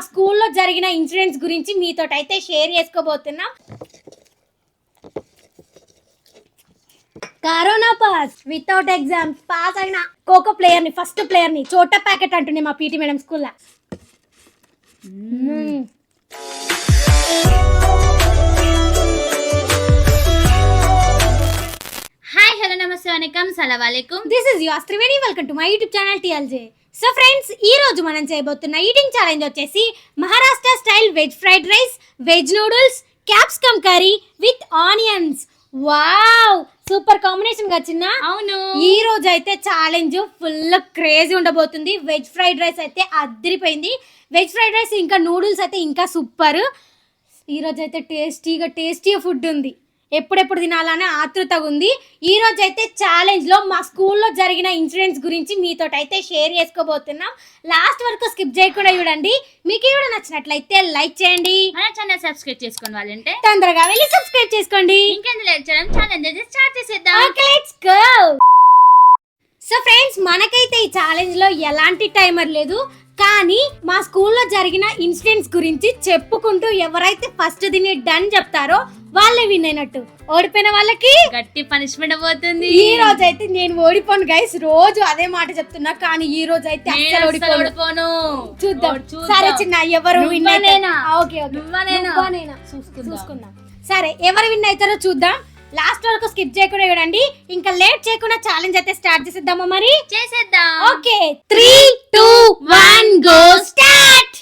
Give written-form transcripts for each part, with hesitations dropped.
స్కూల్లో జరిగిన ఇన్సిడెంట్స్ గురించి మీతో అయితే షేర్ చేసుకోబోతున్నా. Corona pass without exams pass అయిన ఖోఖో ప్లేయర్ ని, ఫస్ట్ ప్లేయర్ ని, చోటా ప్యాకెట్ అంటుండే మా పీటీ మేడం స్కూల్లో. హాయ్ హలో నమస్తే వనకం సలాం అలైకుం. This is your Triveni. Welcome to my YouTube channel TLJ. So friends, ఈ రోజు మనం చేయబోతున్న ఈటింగ్ ఛాలెంజ్ వచ్చేసి Maharashtra style veg fried rice, veg noodles, capsicum curry with onions. Wow, super combination వచ్చిన. అవును, ఈ రోజు అయితే ఛాలెంజ్ ఫుల్ క్రేజీ ఉండబోతుంది. వెజ్ ఫ్రైడ్ రైస్ అయితే అదిరిపోయింది. వెజ్ ఫ్రైడ్ రైస్ ఇంకా నూడిల్స్ అయితే ఇంకా సూపర్. ఈ రోజు అయితే టేస్టీ ఫుడ్ ఉంది. ఎప్పుడెప్పుడు తినాలనే ఆతృతగా ఉంది. ఈ రోజు అయితే ఛాలెంజ్ లో మా స్కూల్లో జరిగిన ఇన్సిడెంట్స్ గురించి మీతో అయితే షేర్ చేసుకోబోతున్నాం. లాస్ట్ వరకు స్కిప్ చేయకుండా చూడండి. మీకు కూడా నచ్చినట్లయితే లైక్ చేయండి, మన ఛానల్ సబ్స్క్రైబ్ చేసుకోండి. వాళ్ళంటే తొందరగా వెళ్ళి సబ్స్క్రైబ్ చేసుకోండి. ఇంకెందుకు లేట్ చేయడం, ఛాలెంజ్ అయితే స్టార్ట్ చేసేద్దాం. Okay, let's go. So friends, మనకైతే ఈ ఛాలెంజ్ లో ఎలాంటి టైమర్ లేదు, కానీ మా స్కూల్లో జరిగిన ఇన్సిడెంట్స్ గురించి చెప్పుకుంటూ ఎవరైతే ఫస్ట్ దీన్ని డన్ చెప్తారో వాళ్ళే విన్ అయినట్టు. ఓడిపోయిన వాళ్ళకి గట్టి పనిష్మెంట్ పోతుంది. ఈ రోజు అయితే నేను ఓడిపోను గైస్, రోజు అదే మాట చెప్తున్నా, కానీ ఈ రోజు అయితే అస్సలు ఓడిపోను. చూద్దాం. సరే చిన్న, ఎవరు విన్ అవుతారో చూసుకుందాం. సరే, ఎవరు విన్ అవుతారో చూద్దాం. లాస్ట్ వరకు స్కిప్ చేయకుండా చూడండి. ఇంకా లేట్ చేయకుండా ఛాలెంజ్ అయితే స్టార్ట్ చేసేద్దామా? మరి చేసేద్దాం. Okay, 3, 2, 1 go start.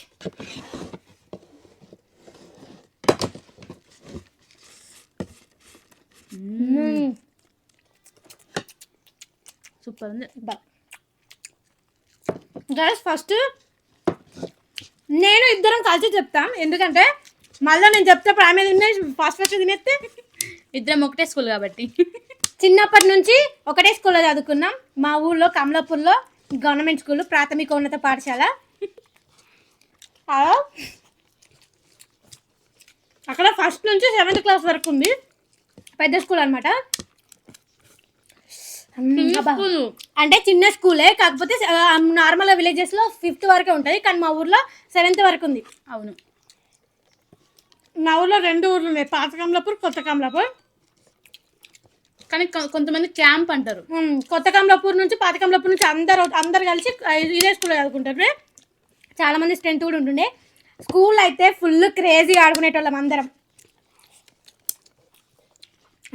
సూపర్ ఉంది. గైస్, ఫస్ట్ నేను ఇద్దరం కలిసి చెప్తాం, ఎందుకంటే మళ్ళీ నేను చెప్తే ఆమె తినే ఫస్ట్ తినేస్తే. ఇద్దరం ఒకటే స్కూల్ కాబట్టి చిన్నప్పటి నుంచి ఒకటే స్కూల్లో చదువుకున్నాం. మా ఊళ్ళో కమలాపూర్లో గవర్నమెంట్ స్కూల్, ప్రాథమికోన్నత పాఠశాల. అక్కడ ఫస్ట్ నుంచి 7th క్లాస్ వరకు ఉంది. పెద్ద స్కూల్ అనమాట. అంటే చిన్న స్కూలే, కాకపోతే నార్మల్ విలేజెస్ లో 5th వరకే ఉంటుంది, కానీ మా ఊర్లో 7th వరకు ఉంది. అవును, మా ఊర్లో 2 ఊర్లు ఉన్నాయి, పాత కమలాపూర్, కొత్త కమలాపూర్. కానీ కొంతమంది క్యాంప్ అంటారు. కొత్త కమలాపూర్ నుంచి, పాత కమలాపూర్ నుంచి అందరు కలిసి ఇదే స్కూల్లో చదువుకుంటారు. చాలా మంది స్ట్రెంత్ కూడా ఉంటుండే. స్కూల్ అయితే ఫుల్ క్రేజీగా ఆడుకునేటోళ్ళం అందరం.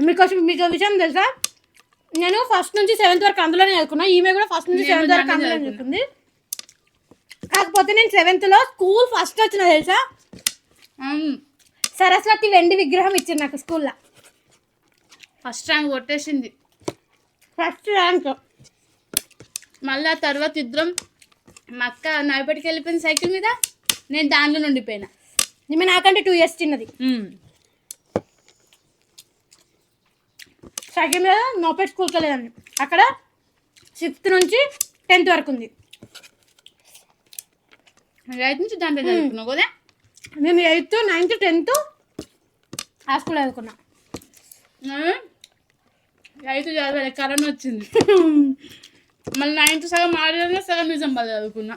మీకు విషయం తెలుసా, నేను ఫస్ట్ నుంచి 7th వరకు అందులోనే చదువుకున్నా. ఈమె కూడా ఫస్ట్ నుంచి 7th వరకు అందులోనే చదువుకుంది. కాకపోతే నేను 7th లో స్కూల్ ఫస్ట్ వచ్చిన తెలుసా. సరస్వతి వెండి విగ్రహం ఇచ్చింది నాకు స్కూల్లో. ఫస్ట్ ర్యాంక్ కొట్టేసింది, ఫస్ట్ ర్యాంక్. మళ్ళీ తర్వాత ఇద్దరం మా అక్క నాయపటికి వెళ్ళిపోయింది సైకిల్ మీద, నేను దానిలో నుండిపోయినా. ఈమె నాకంటే 2 years చిన్నది. సైకిల్ మీద నోపేట్ స్కూల్కి వెళ్ళేదాన్ని. అక్కడ 6th నుంచి 10th వరకు ఉంది. 8th నుంచి దాంట్లో చదువుకున్నావు కదా. మేము 8th, 9th, 10th ఆ స్కూల్ చదువుకున్నా. 8th చదివే కరోనా వచ్చింది. మళ్ళీ 9th సగం ఆడగా సగం నిజామాబాద్ చదువుకున్నా,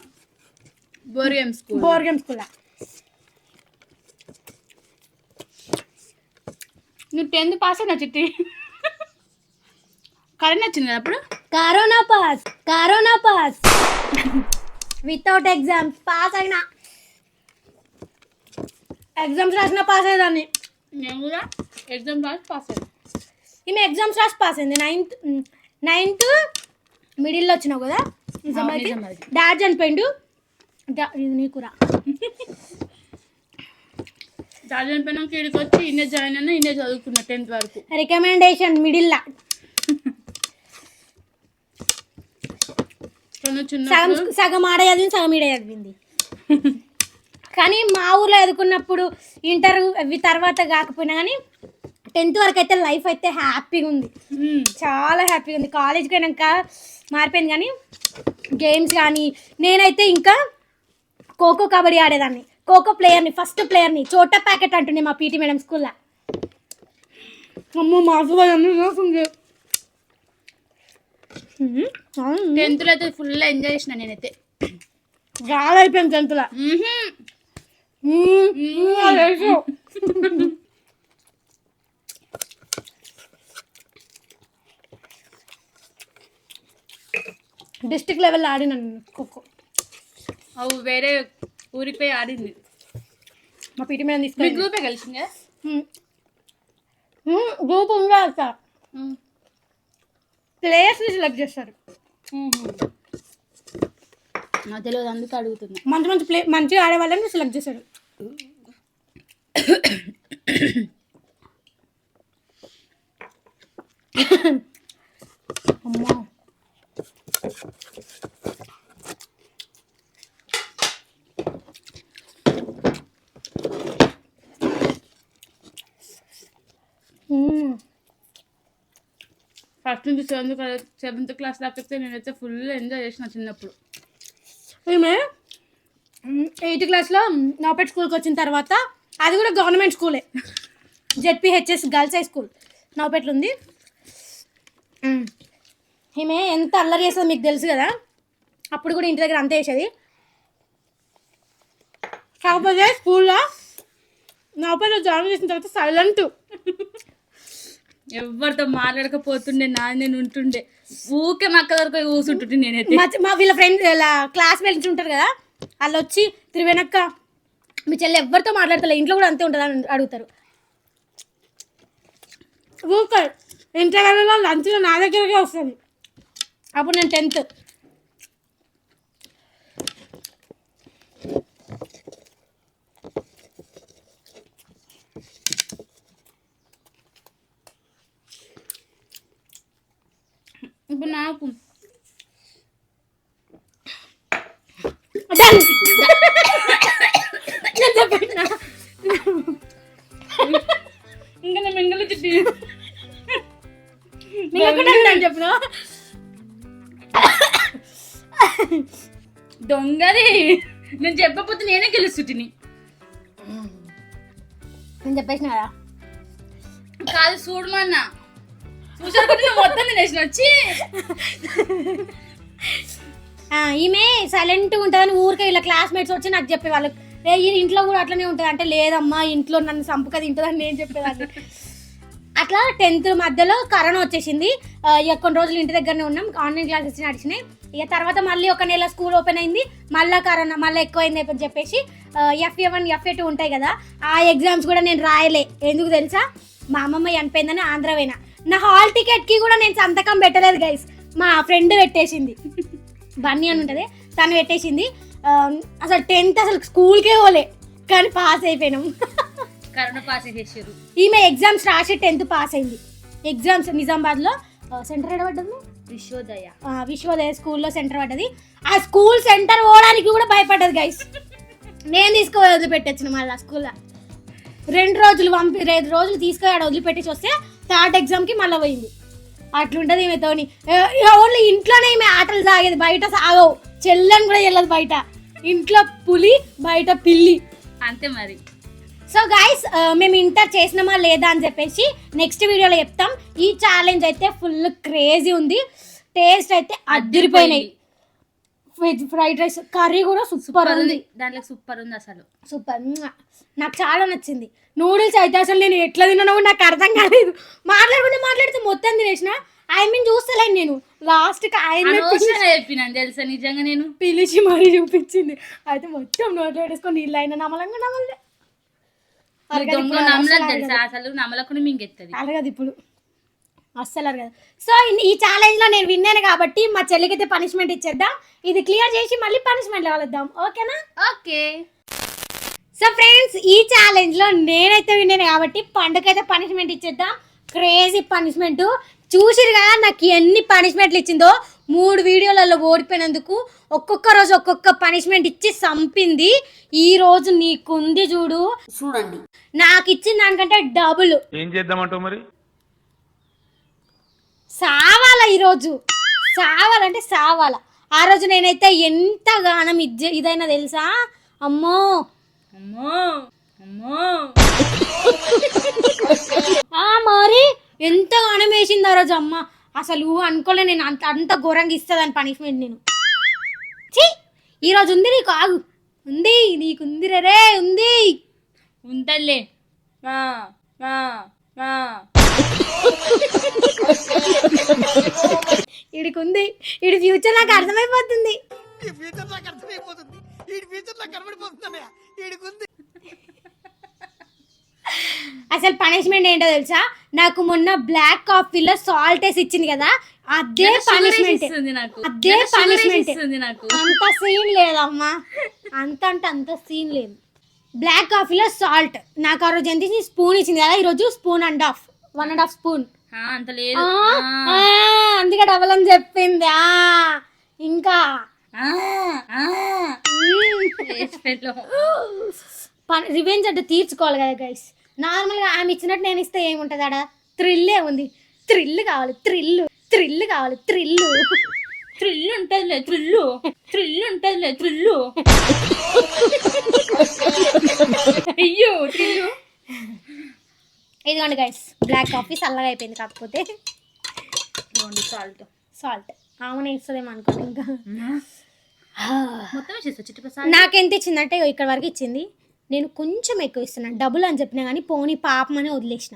బోర్గేమ్ స్కూల్. నువ్వు 10th పాస్ అయినా చిట్టి. కరోనా వచ్చింది కదా అప్పుడు. Corona pass without exams pass అయినా. ఎగ్జామ్స్ రాసిన పాస్ అయ్యేదాన్ని. నేను కూడా ఎగ్జామ్స్ రాసి పాస్ అయ్యాను. ఈమె ఎగ్జామ్స్ రాసి పాస్ అయింది. 9th మిడిల్లో వచ్చినావు కదా. డాడ్ చనిపోయిండు. ఇది నీకురా. డాడ్ చనిపోయినాక ఇక్కడికి వచ్చి ఇన్నే జాయిన్ అయినా, ఇన్నే చదువుకున్నా 10th వరకు. రికమెండేషన్ మిడిల్లా. సగం ఆడ చదివింది, సగం ఈడ చదివింది. కానీ మా ఊర్లో చదువుకున్నప్పుడు ఇంటర్ అవి తర్వాత కాకపోయినా కానీ 10th వరకు అయితే లైఫ్ అయితే హ్యాపీగా ఉంది, చాలా హ్యాపీగా ఉంది. కాలేజ్కి అయినాక మారిపోయింది, కానీ గేమ్స్ కానీ నేనైతే ఇంకా ఖోఖో కబడ్డీ ఆడేదాన్ని. ఖోఖో ప్లేయర్ని, ఫస్ట్ ప్లేయర్ని, చోటా ప్యాకెట్ అంటుండే మా పీటీ మేడం స్కూల్లో. అమ్మో, మా అసలు 10th లో అయితే ఫుల్ ఎంజాయ్ చేసిన నేనైతే. చాలా అయిపోయింది 10th లో. డిస్ట్రిక్ట్ లెవెల్ ఆడినాను ఖోఖో. అవు వేరే ఊరికి పోయి ఆడింది. మా పీటీ మీద మీ తీసుకెళ్ళి గ్రూపే కలిసిందా? గ్రూప్ ఉందా సార్, ప్లేయర్స్ని సెలెక్ట్ చేస్తారు. నాకు తెలియదు, అందుకే అడుగుతున్నా. మంచి మంచి మంచిగా ఆడే వాళ్ళని సెలెక్ట్ చేశారు. అమ్మా ఫస్ట్ నుంచి సెవెంత్ క్లాస్ దాకా నేనైతే ఫుల్ ఎంజాయ్ చేసిన చిన్నప్పుడు. ఈమె 8th క్లాస్లో నౌపేట్ స్కూల్కి వచ్చిన తర్వాత, అది కూడా గవర్నమెంట్ స్కూలే, జెడ్పీహెచ్ఎస్ గర్ల్స్ హై స్కూల్ నౌపేట్లో ఉంది. ఈమె ఎంత అల్లరి చేస్తుందో మీకు తెలుసు కదా, అప్పుడు కూడా ఇంటి దగ్గర అంతే చేసేది. కాకపోతే స్కూల్లో నౌపేట్లో జాయిన్ చేసిన తర్వాత సైలెంట్, ఎవరితో మాట్లాడకపోతుండే, నేను ఉంటుండే, ఊకే మా అక్క దగ్గర కూర్చుంటుంటే నేనైతే. మా వీళ్ళ ఫ్రెండ్స్ ఇలా క్లాస్ మేట్స్ ఉంటారు కదా, వాళ్ళు వచ్చి తిరువేనక్క మీ చెల్లి ఎవరితో మాట్లాడతలే, ఇంట్లో కూడా అంతే ఉంటుంది అని అడుగుతారు. ఊరికే ఇంటర్వెల్లో లంచ్లో నా దగ్గరకే వస్తుంది. అప్పుడు నేను 10th. ఇప్పుడు నాకు ఇంకా నేను మింగలి చిట్టి చెప్పిన దొంగది. నేను చెప్పకపోతే నేనే గెలుస్తుటిని. నేను చెప్పేసిన కదా. కాదు చూడమన్నా, చూసారు మొత్తం తినేసిన వచ్చి. ఈమె సైలెంట్గా ఉంటుందని ఊరికే ఇలా క్లాస్మేట్స్ వచ్చి నాకు చెప్పేవాళ్ళు, ఈ ఇంట్లో కూడా అట్లనే ఉంటుంది అంటే, లేదమ్మా ఇంట్లో నన్ను సంపుక తింటుందని నేను చెప్పేదాన్ని. అట్లా 10th మధ్యలో కరోనా వచ్చేసింది. ఇక కొన్ని రోజులు ఇంటి దగ్గరనే ఉన్నాం, ఆన్లైన్ క్లాసెస్ నడిచినాయి. ఇక తర్వాత మళ్ళీ ఒక నెల స్కూల్ ఓపెన్ అయింది, మళ్ళీ కరోనా మళ్ళీ ఎక్కువైంది అని చెప్పేసి FA1 FA2 ఉంటాయి కదా, ఆ ఎగ్జామ్స్ కూడా నేను రాయలే. ఎందుకు తెలుసా, మా అమ్మమ్మ చనిపోయిందని ఆంధ్ర పోయినా. నా హాల్ టికెట్కి కూడా నేను సంతకం పెట్టలేదు గైస్, మా ఫ్రెండ్ పెట్టేసింది, బన్నీ అని ఉంటుంది, తను పెట్టేసింది. అసలు 10th అసలు స్కూల్కే పోలే, కానీ పాస్ అయిపోయినాం. కరోనా పాస్ చేసారు. ఈమె ఎగ్జామ్స్ రాసి 10th పాస్ అయింది. ఎగ్జామ్స్ నిజామాబాద్లో సెంటర్ ఎక్కడ పడ్డది, విశ్వోదయ స్కూల్లో సెంటర్ పడ్డది. ఆ స్కూల్ సెంటర్ పోవడానికి కూడా భయపడ్డది గైస్. నేను తీసుకుపోయి వదిలిపెట్టొచ్చిన మళ్ళీ ఆ స్కూల్లో 2 రోజులు తీసుకొని వదిలిపెట్టేసి వస్తే 3rd ఎగ్జామ్కి మళ్ళీ పోయింది. అట్లుంటుంది ఈమెతోని. ఓన్లీ ఇంట్లోనే ఈమె ఆటలు సాగేది, బయట సాగవు. చెల్లని కూడా వెళ్ళదు బయట, ఇంట్లో పులి బయట పిల్లి అంతే మరి. సో గైస్, మేము ఇంటర్ చేసినామా లేదా అని చెప్పేసి నెక్స్ట్ వీడియోలో చెప్తాం. ఈ ఛాలెంజ్ అయితే ఫుల్ క్రేజీ ఉంది, టేస్ట్ అయితే అదిరిపోయినాయి. వెజ్ ఫ్రైడ్ రైస్ కర్రీ కూడా సూపర్ ఉంది, దాంట్లో సూపర్ ఉంది అసలు, సూపర్. నాకు చాలా నచ్చింది. నూడిల్స్ అయితే అసలు నేను ఎట్లా తిన్నానో నాకు అర్థం కాలేదు. మాట్లాడితే మొత్తం తినేసిన. చూస్తలేను నేను, లాస్ట్కి ఆయన చెప్పినాను తెలుసా, నిజంగా నేను పిలిచి మరీ చూపించింది. అయితే మొత్తం నోట్లో వేసుకొని నీళ్ళు అయినా నమలే తెలుసా, అసలు నమలకుండా మింగెత్తది అలగదు ఇప్పుడు అస్సలు అలగదు. సో ఈ ఛాలెంజ్ లో నేను విన్నాను కాబట్టి మా చెల్లికి అయితే పనిష్మెంట్ ఇచ్చేద్దాం. ఇది క్లియర్ చేసి మళ్ళీ పనిష్మెంట్ కలుద్దాం, ఓకేనా? ఓకే. సో ఫ్రెండ్స్, ఈ ఛాలెంజ్ లో నేనైతే విన్నాను కాబట్టి పండుగైతే పనిష్మెంట్ ఇచ్చేద్దాం. క్రేజీ పనిష్మెంట్ చూసిరు కదా, నాకు ఎన్ని పనిష్మెంట్లు ఇచ్చిందో. 3 వీడియోలలో ఓడిపోయినందుకు ఒక్కొక్క రోజు ఒక్కొక్క పనిష్మెంట్ ఇచ్చి చంపింది. ఈ రోజు నీకుంది చూడండి, నాకు ఇచ్చిన దానికంటే డబుల్. ఏం చేద్దామంటావు మరి? సావాలా ఈరోజు, సావాలంటే సావాలా. ఆ రోజు నేనైతే ఎంత గానం ఇదైనా తెలుసా, అమ్మో మరి ఎంత గానం వేసింది ఆ రోజు అమ్మ. అసలు అనుకోలే నేను అంత ఘోరంగా ఇస్తుందని పనిష్మెంట్ నేను. ఈరోజు ఉంది నీకు, ఆగు, ఉంది నీకుంది రే, ఉంది. వెళ్ళి ఈడికుంది, ఈడి ఫ్యూచర్ నాకు అర్థమైపోతుంది. అసలు పనిష్మెంట్ ఏంటో తెలుసా, నాకు మొన్న బ్లాక్ కాఫీలో సాల్ట్ వేసి ఇచ్చింది కదా, అదే పనిష్మెంట్, అదే పనిష్మెంట్. అంత సీన్ లేదమ్మా, అంత సీన్ లేదు. బ్లాక్ కాఫీలో సాల్ట్ నాకు ఆ రోజు ఎంత ఇచ్చింది, స్పూన్ ఇచ్చింది కదా, ఈరోజు స్పూన్ 1.5 స్పూన్. అంత లేదు, అందుకే డబల్ అని చెప్పింది. ఇంకా రివెంజ్ అంటే తీర్చుకోవాలి కదా గైస్. నార్మల్గా ఆమె ఇచ్చినట్టు నేను ఇస్తే ఏముంటుంది ఆడ, థ్రిల్లే ఉంది. థ్రిల్ కావాలి, థ్రిల్ కావాలి, థ్రిల్ ఉంటుందిలే, థ్రిల్ ఉంటుందిలే, థ్రిల్లు. అయ్యో థ్రిల్లు. ఇదిగోండి గైస్, బ్లాక్ కాఫీ చల్లగా అయిపోయింది, కాకపోతే సాల్ట్ ఆమెనే ఇస్తుందేమో అనుకోండి. ఇంకా మొత్తం నాకెంత ఇచ్చిందంటే ఇక్కడ వరకు ఇచ్చింది, నేను కొంచెం ఎక్కువ ఇస్తున్నాను, డబుల్ అని చెప్పినా కానీ పోనీ పాపం అని వదిలేసిన.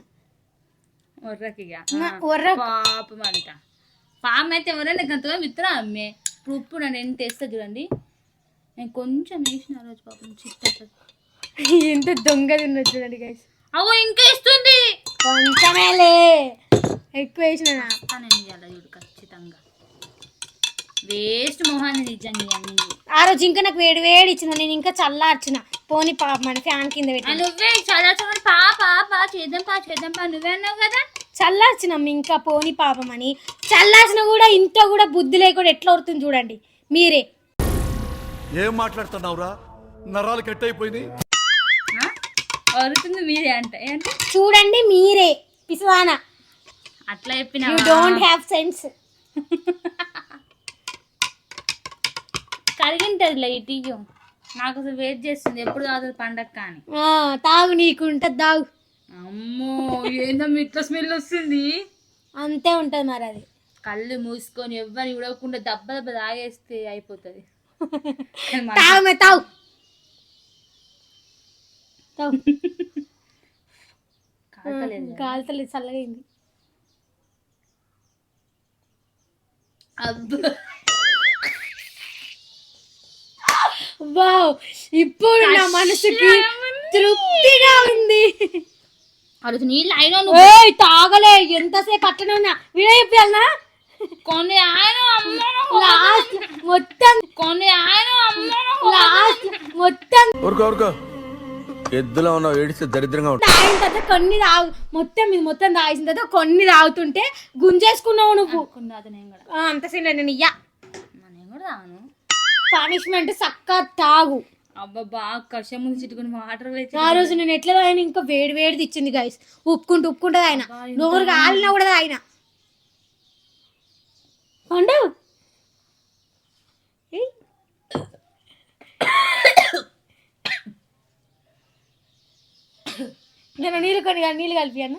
పాపం అంట, పాపం అయితే ఎవరైనా గంతగా విత్తరా అమ్మే. ఉప్పు నన్ను ఎంత వేస్తా చూడండి, నేను కొంచెం వేసిన రోజు పాపం చిత్త. ఎంత దొంగ తిన్నది చూడండి గైస్. అవో ఇంకా ఇస్తుంది, కొంచెమేలే, ఎక్కువ వేసిన చూడు ఖచ్చితంగా వేస్ట్ మొహాన్ని నిజంగా. ఆ రోజు ఇంకా నాకు వేడి వేడి ఇచ్చిన, నేను ఇంకా చల్లార్చిన, పోనీ పాపం అని ఫ్యాన్ కింద పెట్టి. నువ్వే చల్లార్చమని పాప చేద్దాం నువ్వే అన్నావు కదా. చల్లార్చినాం ఇంకా పోనీ పాపం అని. చల్లార్చిన కూడా ఇంత కూడా బుద్ధి లేకుండా ఎట్లా అవుతుంది చూడండి మీరే. ఏం మాట్లాడుతున్నావురా, నరాలు కట్ అయిపోయింది. అరుతుంది మీరే అంటే చూడండి మీరే పిసవానా, అట్లా చెప్పిన. You don't have sense. కరిగింటది లైట్ ఇయ్యో, నాకు అసలు వెయిట్ చేస్తుంది ఎప్పుడు తాగుతుంది పండగ కానీ. తాగు, నీకుంటది తాగు. అమ్మో ఏందమ్మా ఇట్లా స్మెల్ వస్తుంది. అంతే ఉంటది మరి అది. కళ్ళు మూసుకొని ఎవ్వరి ఉడవకుండా దెబ్బ తాగేస్తే అయిపోతుంది. తాగు తాగు కాల్తలేదు, చల్లగైంది. వావ్, ఇప్పుడు నా మనసుకి తృప్తిగా ఉంది. అడుగు నీళ్ళు అయినా తాగలే, ఎంతసేపు అట్లనే ఉన్నా. వీడియో చెప్పాలనా కొన్ని ఆయన లాస్ట్ మొత్తం, కొన్ని ఆయన లాస్ట్ మొత్తం ఊరుకో ఎద్దులో ఉన్న ఏడిస్తే దరిద్రంగా ఉంటుంది. తాగిన తర్వాత కొన్ని తాగు, మొత్తం ఇది మొత్తం తాగిన తర్వాత కొన్ని తాగుతుంటే గుంజేసుకున్నావు నువ్వు. అంత సీన్ నేను ఇయ్యా, నేను కూడా తాను. పనిష్మెంట్ చక్కగా తాగు. అబ్బా బాగా కష ముందు చిట్టుకుని వాటర్ వేసి. ఆ రోజు నేను ఎట్లా తాగిన, ఇంకా వేడి వేడిది ఇచ్చింది గైస్, ఉప్పుకుంటూ ఆయన నోరు కాలినా కూడా తాగిన. పండు నేను నీళ్ళు కలిపియాను,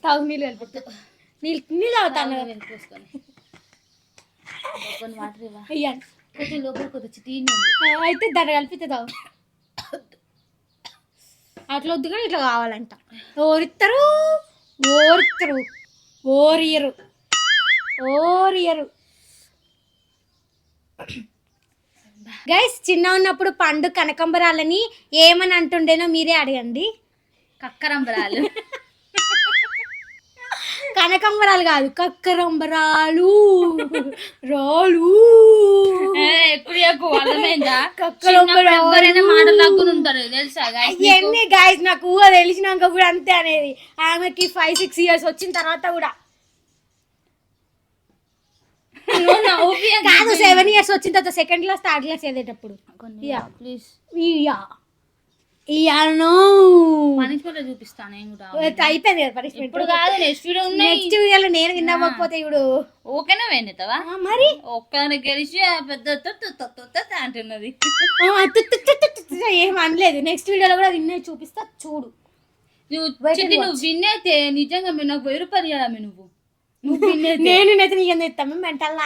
తాగు, నీళ్ళు కలిపి నీళ్ళు తాగుతాను అయ్యాను. కొంచెం లోపలికి వచ్చి అయితే దాన్ని కలిపితే తాగు. అట్లా వద్దు కానీ ఇట్లా కావాలంట. ఓరిత్తరు ఓరియరు గైస్. చిన్న ఉన్నప్పుడు పండు కనకంబరాలని ఏమని అంటుండేనో మీరే అడగండి. కక్కరంబరాలు. కనకంబరాలు కాదు, కక్కరంబరాలు రాలు. ఎన్ని గైస్, నాకు ఊహ తెలిసినాక కూడా అంతే అనేది. ఆమెకి 5-6 years వచ్చిన తర్వాత కూడా కాదు, 7 years వచ్చిన తర్వాత సెకండ్ క్లాస్ థర్డ్ క్లాస్ చదివేటప్పుడు. చూపిస్తాను అయిపోయింది కదా పనిష్మెంట్. ఇప్పుడు కాదు, నెక్స్ట్ వీడియోలో నేను వినకపోతే ఇప్పుడు ఓకేనా వేణితావా మరి ఒక్కని గెలిచి పెద్ద అంటున్నది. ఏం అనలేదు. నెక్స్ట్ వీడియోలో కూడా విన్నది చూపిస్తా చూడు. నువ్వు విన్నైతే నిజంగా నాకు 1000 రూపాయలు ఇవ్వాలి. నేను నీకు ఇస్తాము మెంటల్.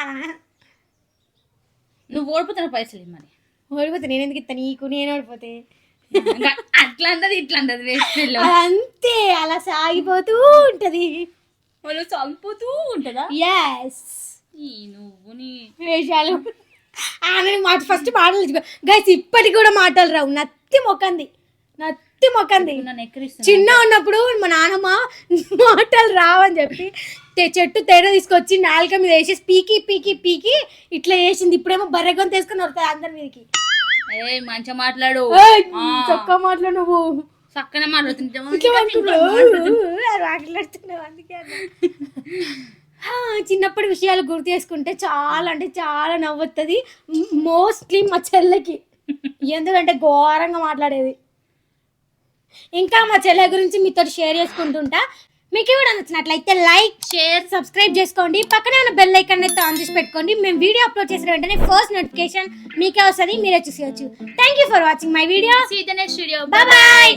నువ్వు ఓడిపోతున్న పైసలు మరి ఓడిపోతే నేను ఎందుకు ఇస్తా నీకు, నేను ఓడిపోతే అట్లా అంటది ఇట్లా అంటది వేస్ట్ అంతే అలా సాగిపోతూ ఉంటది. వాళ్ళు చంపుతూ ఉంటదా ఎస్ నువ్వు నీ వేషాలు ఆమె మాట ఫస్ట్ మాటలు గైస్ ఇప్పటికి కూడా మాటలు రావు. నత్తి మొక్కంది నన్ను ఎక్కడిస్తున్నా చిన్న ఉన్నప్పుడు మా నాన్నమ్మ మాటలు రావని చెప్పి చెట్టు తేడ తీసుకొచ్చి నాలుక మీద వేసేసి పీకి పీకి పీకి ఇట్లా వేసింది. ఇప్పుడేమో బర్రెగొంత తీసుకొని వస్తాయి అందరి మీదకి. ఏ మంచిగా మాట్లాడు చొక్కా మాటలు నువ్వు చక్కనే ఇట్లా మాట్లాడుతున్నావు మాట్లాడుతున్నావు అందుకే అన్నా. చిన్నప్పటి విషయాలు గుర్తు చేసుకుంటే చాలా అంటే చాలా నవ్వుతుంది. మోస్ట్లీ మా చెల్లెకి, ఎందుకంటే ఘోరంగా మాట్లాడేది. ఇంకా మా చెల్లె గురించి మీతో షేర్ చేసుకుంటుంటా. మీకు కూడా నచ్చినట్లయితే లైక్ షేర్ సబ్స్క్రైబ్ చేసుకోండి. పక్కనే ఉన్న బెల్ ఐకాన్ అయితే ఆన్ చేసి పెట్టుకోండి. మేము వీడియో అప్లోడ్ చేసిన వెంటనే ఫస్ట్ నోటిఫికేషన్ మీకే వస్తుంది, మీరే చూసేయచ్చు. Thank you for watching my video. See the next video. Bye.